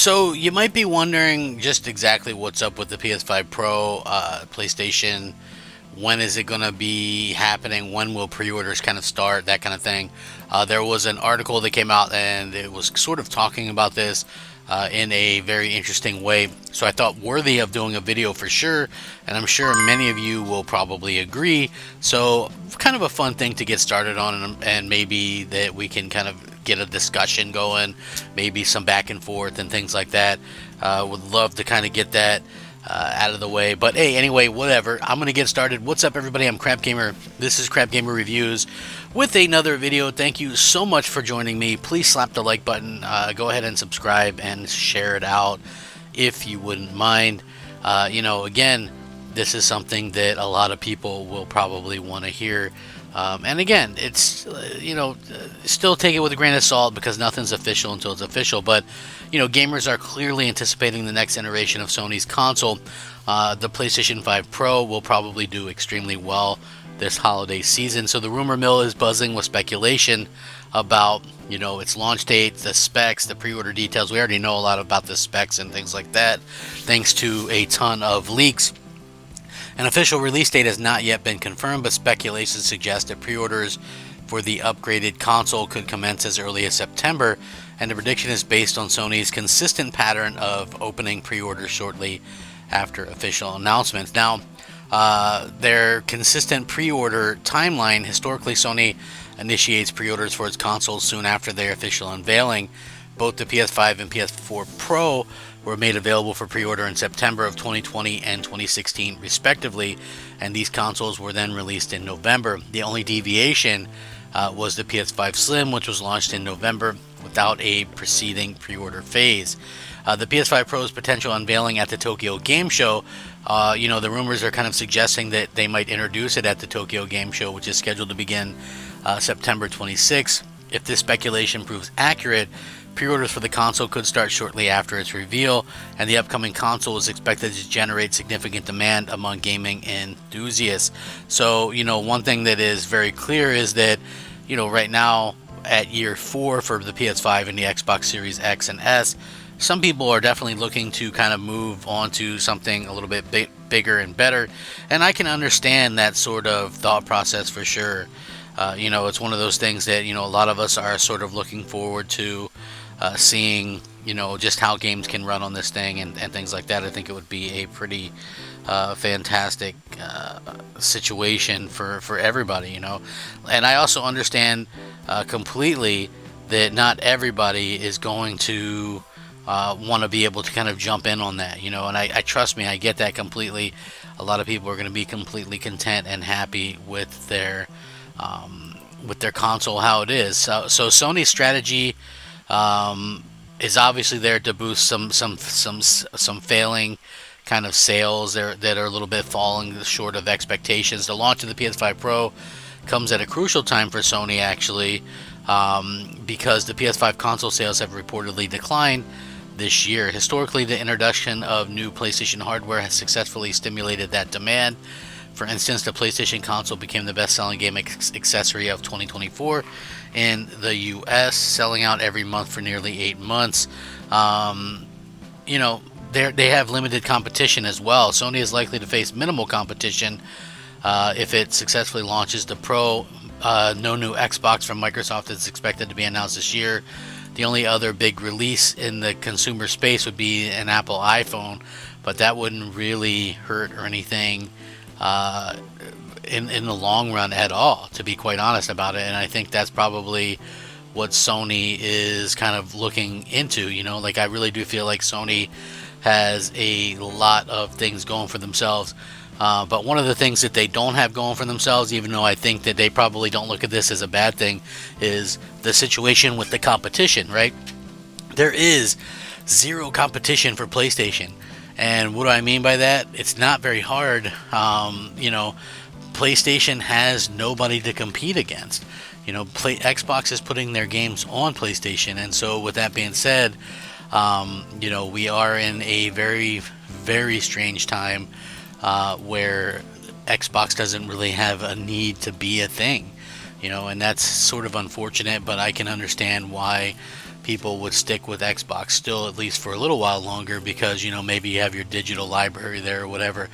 So you might be wondering just exactly what's up with the PS5 Pro, PlayStation. When is it going to be happening? When will pre-orders kind of start? That kind of thing. There was an article that came out and it was sort of talking about this in a very interesting way. So I thought worthy of doing a video for sure, and I'm sure many of you will probably agree. So kind of a fun thing to get started on, and maybe that we can kind of get a discussion going, maybe some back and forth and things like that. Would love to kind of get that out of the way. But hey, anyway, whatever. I'm going to get started. What's up, everybody? I'm Crap Gamer. This is Crap Gamer Reviews with another video. Thank you so much for joining me. Please slap the like button. Go ahead and subscribe and share it out if you wouldn't mind. Again, this is something that a lot of people will probably want to hear. And again, it's, still take it with a grain of salt because nothing's official until it's official. But, gamers are clearly anticipating the next iteration of Sony's console. The PlayStation 5 Pro will probably do extremely well this holiday season. So the rumor mill is buzzing with speculation about, its launch date, the specs, the pre-order details. We already know a lot about the specs and things like that, thanks to a ton of leaks. An official release date has not yet been confirmed, but speculation suggests that pre-orders for the upgraded console could commence as early as September, and the prediction is based on Sony's consistent pattern of opening pre-orders shortly after official announcements. Now, their consistent pre-order timeline, historically Sony initiates pre-orders for its consoles soon after their official unveiling. Both the PS5 and PS4 Pro were made available for pre-order in September of 2020 and 2016 respectively, and these consoles were then released in November. The only deviation was the PS5 Slim, which was launched in November without a preceding pre-order phase. The PS5 Pro's potential unveiling at the Tokyo Game Show, the rumors are kind of suggesting that they might introduce it at the Tokyo Game Show, which is scheduled to begin September 26. If this speculation proves accurate, pre-orders for the console could start shortly after its reveal, and the upcoming console is expected to generate significant demand among gaming enthusiasts. So, one thing that is very clear is that, right now at year 4 for the PS5 and the Xbox Series X and S, some people are definitely looking to kind of move on to something a little bit bigger and better, and I can understand that sort of thought process for sure. It's one of those things that, a lot of us are sort of looking forward to seeing, just how games can run on this thing and things like that. I think it would be a pretty fantastic situation for everybody, And I also understand completely that not everybody is going to want to be able to kind of jump in on that, and I trust me, I get that completely. A lot of people are going to be completely content and happy with their console how it is. So Sony's strategy is obviously there to boost some failing kind of sales that are a little bit falling short of expectations. The launch of the PS5 Pro comes at a crucial time for Sony, actually, because the PS5 console sales have reportedly declined this year. Historically, the introduction of new PlayStation hardware has successfully stimulated that demand. For instance, the PlayStation console became the best-selling game accessory of 2024 in the US, selling out every month for nearly 8 months. They have limited competition as well. Sony is likely to face minimal competition if it successfully launches the Pro. No new Xbox from Microsoft is expected to be announced this year. The only other big release in the consumer space would be an Apple iPhone, but that wouldn't really hurt or anything in the long run at all, to be quite honest about it. And I think that's probably what Sony is kind of looking into. I really do feel like Sony has a lot of things going for themselves. But one of the things that they don't have going for themselves, even though I think that they probably don't look at this as a bad thing, is the situation with the competition, right? There is zero competition for PlayStation. And what do I mean by that? It's not very hard. PlayStation has nobody to compete against. Xbox is putting their games on PlayStation. And so with that being said, we are in a very, very strange time where Xbox doesn't really have a need to be a thing, and that's sort of unfortunate, but I can understand why people would stick with Xbox still, at least for a little while longer, because maybe you have your digital library there or whatever.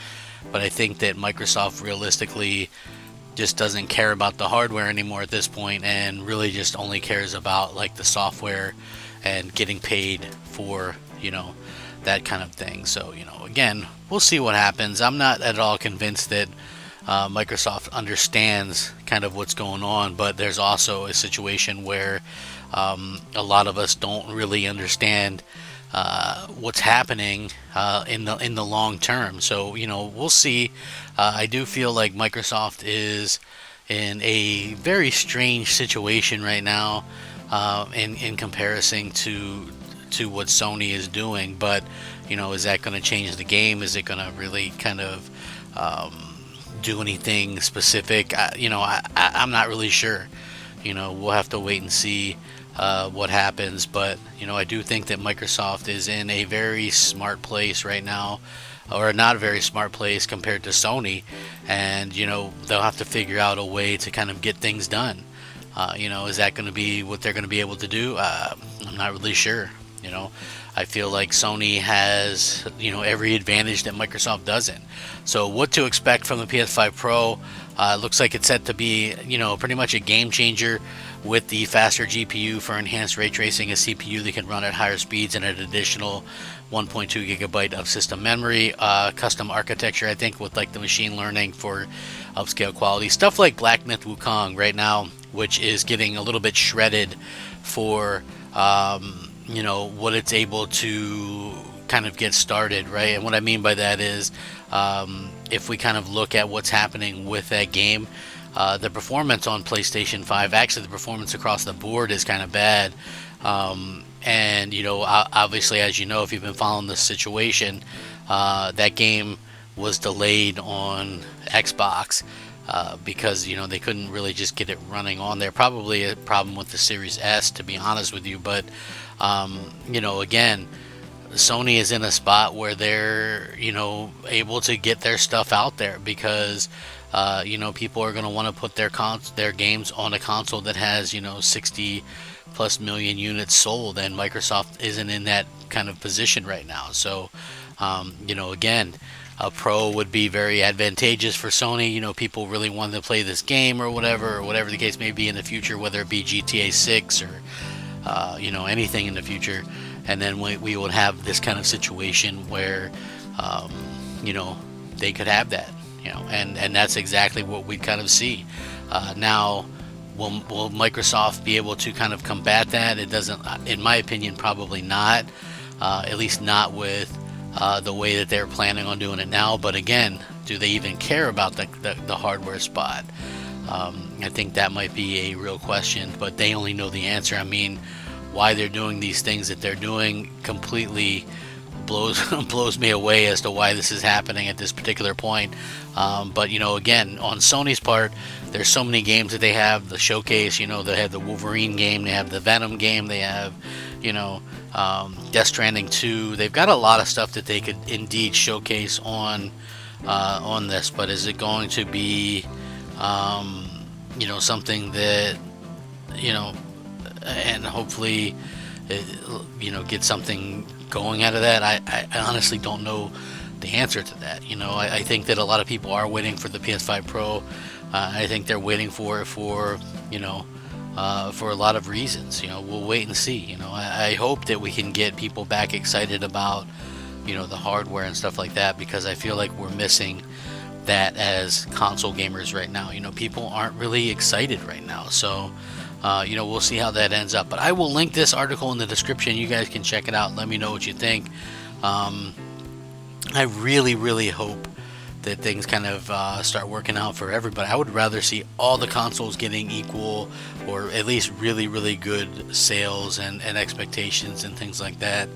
But I think that Microsoft realistically just doesn't care about the hardware anymore at this point, and really just only cares about like the software and getting paid for that kind of thing. So again, we'll see what happens. I'm not at all convinced that Microsoft understands kind of what's going on, but there's also a situation where a lot of us don't really understand what's happening in the long term. So we'll see. I do feel like Microsoft is in a very strange situation right now in comparison to what Sony is doing. But is that going to change the game? Is it going to really kind of do anything specific? I'm not really sure. We'll have to wait and see what happens. But I do think that Microsoft is in a very smart place right now, or not a very smart place compared to Sony, and they'll have to figure out a way to kind of get things done. Is that going to be what they're going to be able to do? I'm not really sure. I feel like Sony has every advantage that Microsoft doesn't. So what to expect from the PS5 Pro? Looks like it's set to be pretty much a game changer with the faster GPU for enhanced ray tracing, a CPU that can run at higher speeds, and an additional 1.2 gigabyte of system memory, custom architecture, I think, with like the machine learning for upscale quality. Stuff like Black Myth Wukong right now, which is getting a little bit shredded for what it's able to kind of get started, right? And what I mean by that is if we kind of look at what's happening with that game, the performance on PlayStation 5, actually the performance across the board is kind of bad. And obviously, as you know, if you've been following the situation, that game was delayed on Xbox because they couldn't really just get it running on there. Probably a problem with the Series S, to be honest with you. But again, Sony is in a spot where they're able to get their stuff out there because people are going to want to put their games on a console that has 60 plus million units sold, and Microsoft isn't in that kind of position right now. So again, a Pro would be very advantageous for Sony. People really want to play this game or whatever the case may be in the future, whether it be GTA 6 or anything in the future. And then we would have this kind of situation where they could have that, and that's exactly what we kind of see now. Will Microsoft be able to kind of combat that? It doesn't, in my opinion, probably not. At least not with the way that they're planning on doing it now. But again, do they even care about the hardware spot? I think that might be a real question, but they only know the answer. I mean, why they're doing these things that they're doing completely blows me away as to why this is happening at this particular point. But again, on Sony's part, there's so many games that they have. The showcase, they have the Wolverine game, they have the Venom game, they have Death Stranding 2. They've got a lot of stuff that they could indeed showcase on this. But is it going to be something that and hopefully get something going out of that? I honestly don't know the answer to that. I think that a lot of people are waiting for the PS5 Pro. I think they're waiting for it for a lot of reasons. We'll wait and see. I hope that we can get people back excited about the hardware and stuff like that, because I feel like we're missing that as console gamers right now. People aren't really excited right now. So we'll see how that ends up. But I will link this article in the description. You guys can check it out. Let me know what you think. I really hope that things kind of start working out for everybody. I would rather see all the consoles getting equal, or at least really good sales and expectations and things like that.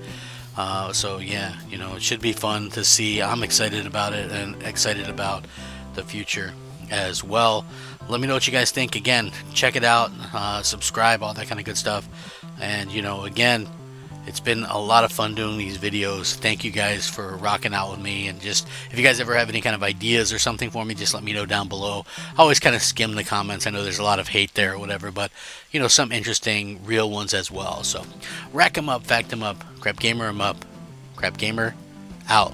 So yeah, it should be fun to see. I'm excited about it and excited about the future as well. Let me know what you guys think. Again, check it out, subscribe, all that kind of good stuff. And again, It's been a lot of fun doing these videos. Thank you guys for rocking out with me, and just if you guys ever have any kind of ideas or something for me, just let me know down below. I always kind of skim the comments. I know there's a lot of hate there or whatever, but you know, some interesting real ones as well. So rack 'em up, fact 'em up, crap gamer 'em up, crap gamer out.